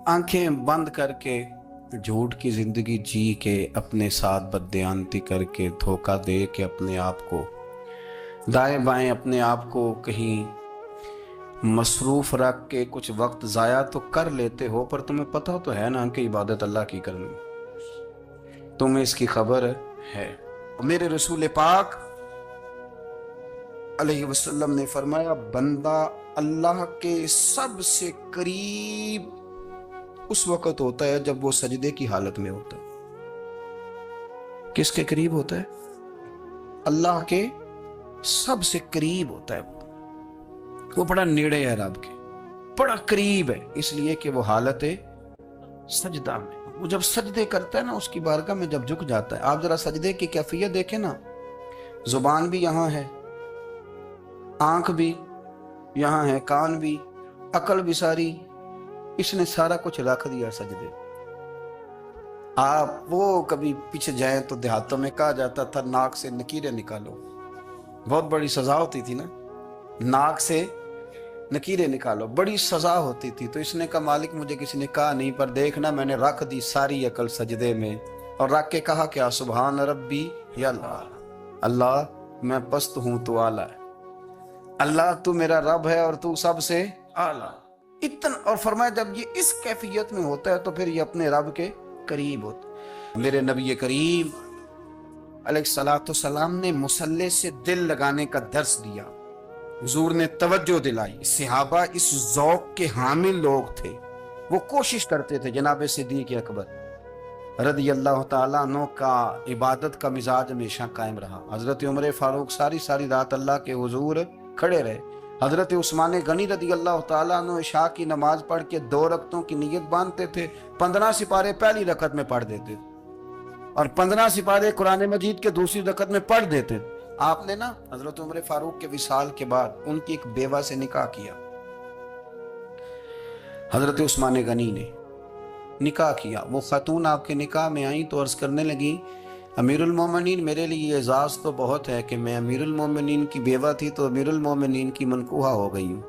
आंखें बंद करके झूठ की जिंदगी जी के, अपने साथ बददयानती करके, धोखा दे के अपने आप को, दाएं बाएं अपने आप को कहीं मसरूफ रख के कुछ वक्त ज़ाया तो कर लेते हो, पर तुम्हें पता तो है ना कि इबादत अल्लाह की करनी, तुम्हें इसकी खबर है। मेरे रसूल पाक अलैहि वसल्लम ने फरमाया, बंदा अल्लाह के सबसे करीब उस वक्त होता है जब वो सजदे की हालत में होता है। किसके करीब होता है? अल्लाह के सबसे करीब होता है। वो बड़ा नेड़े है रब के, बड़ा करीब है, इसलिए कि वो हालत है सजदा में। वो जब सजदे करता है ना, उसकी बारगाह में जब झुक जाता है, आप जरा सजदे की कैफियत देखें ना, जुबान भी यहाँ है, आंख भी यहाँ है, कान भी, अकल भी सारी, इसने सारा कुछ रख दिया सजदे। आप वो कभी पीछे जाएं तो देहातों में कहा जाता था नाक से नकीरें निकालो, बहुत बड़ी सजा होती थी ना, नाक से नकीरें निकालो, बड़ी सजा होती थी। तो इसने कहा मालिक मुझे किसी ने कहा नहीं, पर देखना मैंने रख दी सारी अकल सजदे में, और रख के कहा क्या, सुभान रब्बी या अल्लाह, अल्लाह मैं पस्त हूं तो आला है, अल्लाह तू मेरा रब है और तू सबसे आला। इतना, और फरमाया जब ये इस कैफियत में होता है तो फिर ये अपने रब के करीब होता है। मेरे नबी करीम अलैहिस्सलाम ने मुसल्ले से दिल लगाने का दर्स दिया, हुजूर ने तवज्जो दिलाई। सहाबा इस ज़ौक़ के हामिल लोग थे, वो कोशिश करते थे। जनाब सिद्दीक़ अकबर रज़ी अल्लाह ताला अन्हु का इबादत का मिजाज हमेशा कायम रहा। हज़रत उमर फारूक सारी सारी रात अल्लाह के हुजूर खड़े रहे। हज़रत उस्मान गनी रज़ी अल्लाह ताला अन्हु इशा की नमाज पढ़ के 2 रकतों की नीयत बांधते थे, 15 सिपारे पहली रकत में पढ़ देते और 15 सिपारे कुरान मजीद के दूसरी रकत में पढ़ देते। आपने ना हज़रत उमर फारूक के विसाल के बाद उनकी एक बेवा से निकाह किया, हज़रत उस्मान गनी ने निकाह किया। वो खातून आपके निकाह में आई तो अर्ज़ करने लगी, अमीरुल मोमिनीन मेरे लिए एजाज़ तो बहुत है कि मैं अमीरुल मोमिनीन की बेवा थी तो अमीरुल मोमिनीन की मनकूहा हो गई हूँ,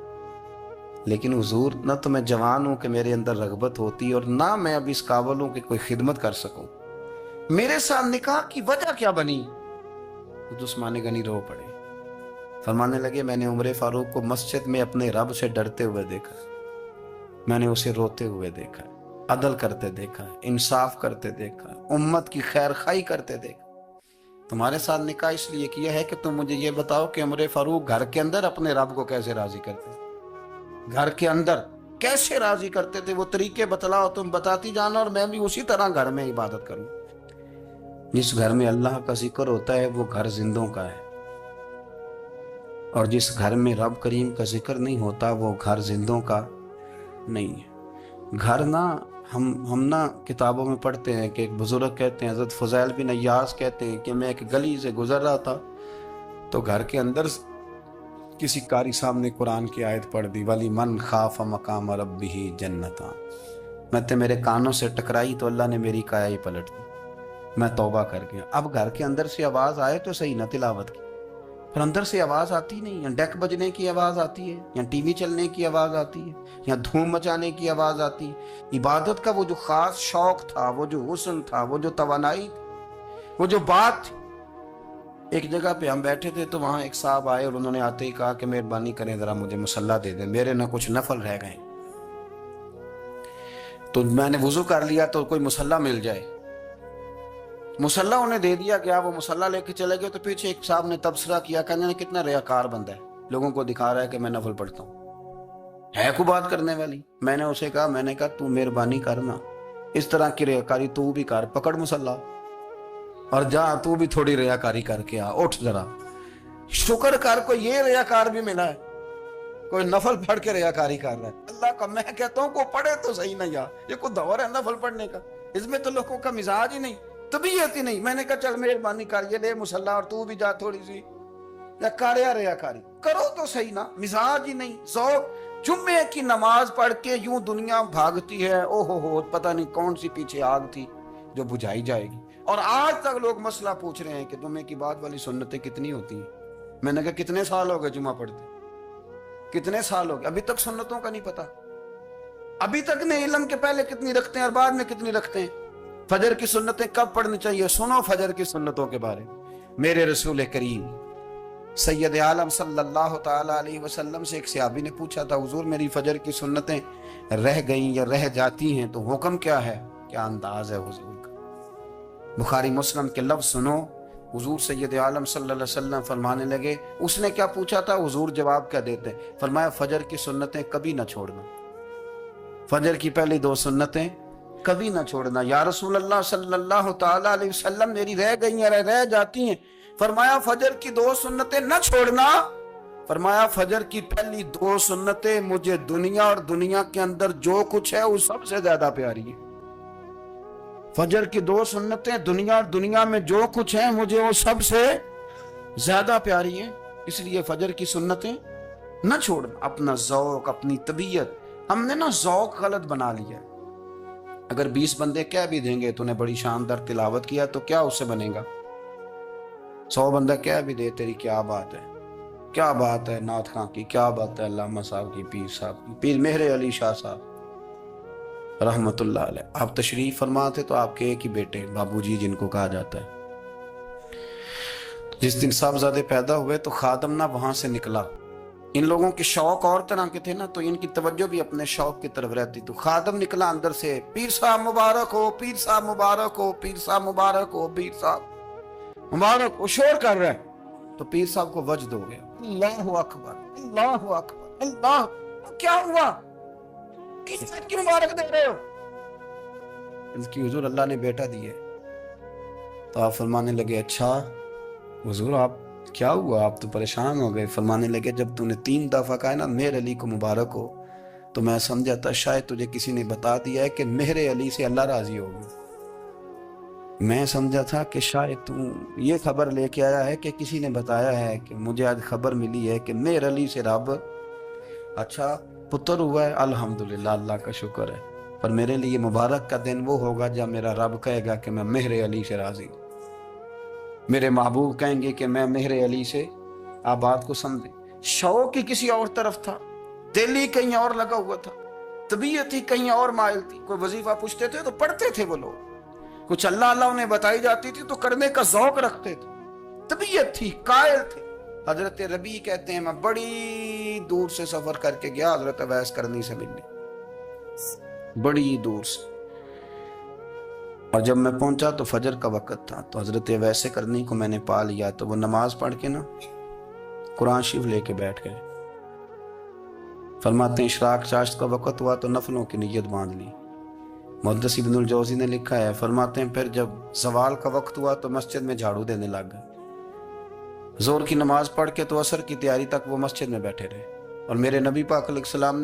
लेकिन हुजूर न तो मैं जवान हूँ कि मेरे अंदर रग़बत होती और ना मैं अब इस काबिल हूँ कि कोई खिदमत कर सकूँ, मेरे साथ निकाह की वजह क्या बनी? उस्मान गनी रो पड़े, फरमाने लगे मैंने उमर फारूक को मस्जिद में अपने रब से डरते हुए देखा, मैंने उसे रोते हुए देखा, अदल करते देखा, इंसाफ करते देखा, उम्मत की खैर खाई करते देखा। तुम्हारे साथ निकाह इसलिए किया है कि तुम मुझे ये बताओ कि उमर फारूक घर के अंदर अपने रब को कैसे राजी करते, घर के अंदर कैसे राजी करते थे, वो तरीके बतलाओ, तुम बताती जाना और मैं भी उसी तरह घर में इबादत करूं। जिस घर में अल्लाह का जिक्र होता है वो घर जिंदों का है, और जिस घर में रब करीम का जिक्र नहीं होता वो घर जिंदों का नहीं है। घर ना हम ना किताबों में पढ़ते हैं कि एक बुजुर्ग कहते हैं, हज़रत फज़ैल बिन अय्यास कहते हैं कि मैं एक गली से गुजर रहा था तो घर के अंदर किसी कारी साहब ने कुरान की आयत पढ़ दी, वली मन खाफ मकाम रब्बिही जन्नता। मैं तो मेरे कानों से टकराई तो अल्लाह ने मेरी काया ही पलट दी, मैं तौबा कर गया। अब घर के अंदर से आवाज़ आए तो सही ना तिलावत की, पर अंदर से आवाज़ आती नहीं, या डेक बजने की आवाज़ आती है, या टीवी चलने की आवाज़ आती है, या धूम मचाने की आवाज़ आती है। इबादत का वो जो ख़ास शौक़ था, वो जो हुस्न था, वो जो तवानाई, वो जो बात थी। एक जगह पे हम बैठे थे तो वहाँ एक साहब आए और उन्होंने आते ही कहा कि मेहरबानी करें ज़रा मुझे मुसल्ला दे दें, मेरे ना कुछ नफल रह गए। तो मैंने वुज़ू कर लिया तो कोई मुसल्ला मिल जाए, मुसल्ला उन्हें दे दिया गया, वो मुसल्ला लेके चले गए। तो पीछे एक साहब ने तबसरा किया, कहने कितना रियाकार बंदा है, लोगों को दिखा रहा है कि मैं नफल पढ़ता हूँ, है को बात करने वाली। मैंने उसे कहा, मैंने कहा तू मेहरबानी करना, इस तरह की रियाकारी तू भी कर, पकड़ मुसल्ला और जा तू भी थोड़ी रियाकारी करके आ, उठ जरा शुक्र कर कोई ये रियाकार भी मिला है, कोई नफल पढ़ के रियाकारी कर रहा है। अल्लाह का मैं कहता हूँ को पढ़े तो सही ना यार, ये कोई दौर है नफल पढ़ने का, इसमें तो लोगों का मिजाज ही नहीं, तबीयत ही नहीं। मैंने कहा चल मेहरबानी कर, ये ले मुसल्ला और तू भी जा थोड़ी सी या कार्या रियाकारी करो तो सही ना, मिजाज ही नहीं। जुम्मे की नमाज पढ़ के यूं दुनिया भागती है, ओहो हो पता नहीं कौन सी पीछे आग थी जो बुझाई जाएगी। और आज तक लोग मसला पूछ रहे हैं कि जुम्मे की बाद वाली सुन्नतें कितनी होती हैं। मैंने कहा कितने साल हो गए जुम्मा पढ़ते, कितने साल हो गए, अभी तक सुन्नतों का नहीं पता। ابھی تک نے علم کے پہلے کتنی رکھتے ہیں اور بعد میں کتنی رکھتے ہیں. فجر کی سنتیں کب پڑھنی چاہیے؟ سنو فجر کی سنتوں کے بارے میں. میرے رسول کریم سید عالم صلی اللہ تعالی علیہ وسلم سے ایک صحابی نے پوچھا تھا، حضور میری فجر کی سنتیں رہ گئیں یا رہ جاتی ہیں تو حکم کیا ہے؟ کیا انداز ہے حضور کا. بخاری مسلم کے لفظ سنو. حضور سید عالم صلی اللہ علیہ وسلم فرمانے لگے، اس نے کیا پوچھا تھا، حضور جواب کیا دیتے؟ فرمایا فجر کی سنتیں کبھی نہ چھوڑنا. فجر کی پہلی 2 سنتیں کبھی نہ چھوڑنا. یا رسول اللہ صلی اللہ تعالی علیہ وسلم میری رہ گئی ہیں، رہ جاتی ہیں. فرمایا فجر کی 2 سنتیں نہ چھوڑنا. فرمایا فجر کی پہلی 2 سنتیں مجھے دنیا اور دنیا کے اندر جو کچھ ہے وہ سب سے زیادہ پیاری ہے. فجر کی 2 سنتیں دنیا اور دنیا میں جو کچھ ہیں مجھے وہ سب سے زیادہ پیاری ہیں. اس لیے فجر کی سنتیں نہ چھوڑنا. اپنا ذوق، اپنی طبیعت، ہم نے نا ذوق غلط بنا لیا. اگر 20 بندے کہہ بھی دیں گے تو نے بڑی شاندار تلاوت کیا تو کیا اس سے بنے گا؟ 100 بندہ کہہ بھی دے تیری کیا بات ہے، کیا بات ہے نعت خاں کی، کیا بات ہے علامہ صاحب کی، پیر صاحب کی، پیر مہر علی شاہ صاحب رحمت اللہ علیہ. آپ تشریف فرما تھے تو آپ کے ایک ہی بیٹے بابو جی جن کو کہا جاتا ہے، جس دن صاحبزادے پیدا ہوئے تو خادم نہ وہاں سے نکلا. ان لوگوں کے شوق اور طرح کے تھے نا، تو ان کی توجہ بھی اپنے شوق کی طرف رہتی. تو خادم نکلا اندر سے، پیر صاحب مبارک ہو، پیر صاحب مبارک ہو، پیر صاحب مبارک ہو، پیر صاحب مبارک ہو. شور کر رہا ہے تو پیر صاحب کو وجد ہو گیا. اللہ اکبر، اللہ اکبر، اللہ. کیا ہوا؟ کس بات کی مبارک دے رہے ہو؟ اس کی حضور اللہ نے بیٹا دیے. تو آپ فرمانے لگے اچھا حضور آپ کیا ہوا؟ آپ تو پریشان ہو گئے. فرمانے لگے جب تو نے 3 دفعہ کہا نا مہر علی کو مبارک ہو تو میں سمجھا تھا شاید تجھے کسی نے بتا دیا ہے کہ مہر علی سے اللہ راضی ہوگا. میں سمجھا تھا کہ شاید تو یہ خبر لے کے آیا ہے کہ کسی نے بتایا ہے کہ مجھے آج خبر ملی ہے کہ مہر علی سے رب اچھا پتر ہوا ہے. الحمدللہ، اللہ کا شکر ہے. پر میرے لیے مبارک کا دن وہ ہوگا جب میرا رب کہے گا کہ میں مہر علی سے راضی ہوں. میرے محبوب کہیں گے کہ میں مہر علی سے. آپ بات کو سمجھیں. شوق ہی کسی اور طرف تھا، دل ہی کہیں اور لگا ہوا تھا، طبیعت ہی کہیں اور مائل تھی. کوئی وظیفہ پوچھتے تھے تو پڑھتے تھے وہ لوگ، کچھ اللہ اللہ انہیں بتائی جاتی تھی تو کرنے کا ذوق رکھتے تھے، طبیعت تھی، قائل تھے. حضرت ربیع کہتے ہیں میں بڑی دور سے سفر کر کے گیا حضرت اویس کرنی سے ملنے، بڑی دور سے. اور جب میں پہنچا تو فجر کا وقت تھا. تو حضرت اویس کرنی کو میں نے پا لیا. تو وہ نماز پڑھ کے نا قرآن شریف لے کے بیٹھ گئے. فرماتے ہیں اشراق چاشت کا وقت ہوا تو نفلوں کی نیت باندھ لی. محدث ابن الجوزی نے لکھا ہے، فرماتے ہیں پھر جب زوال کا وقت ہوا تو مسجد میں جھاڑو دینے لگ گئے. زور کی نماز پڑھ کے تو عصر کی تیاری تک وہ مسجد میں بیٹھے رہے. اور میرے نبی پاک علیہ السلام نے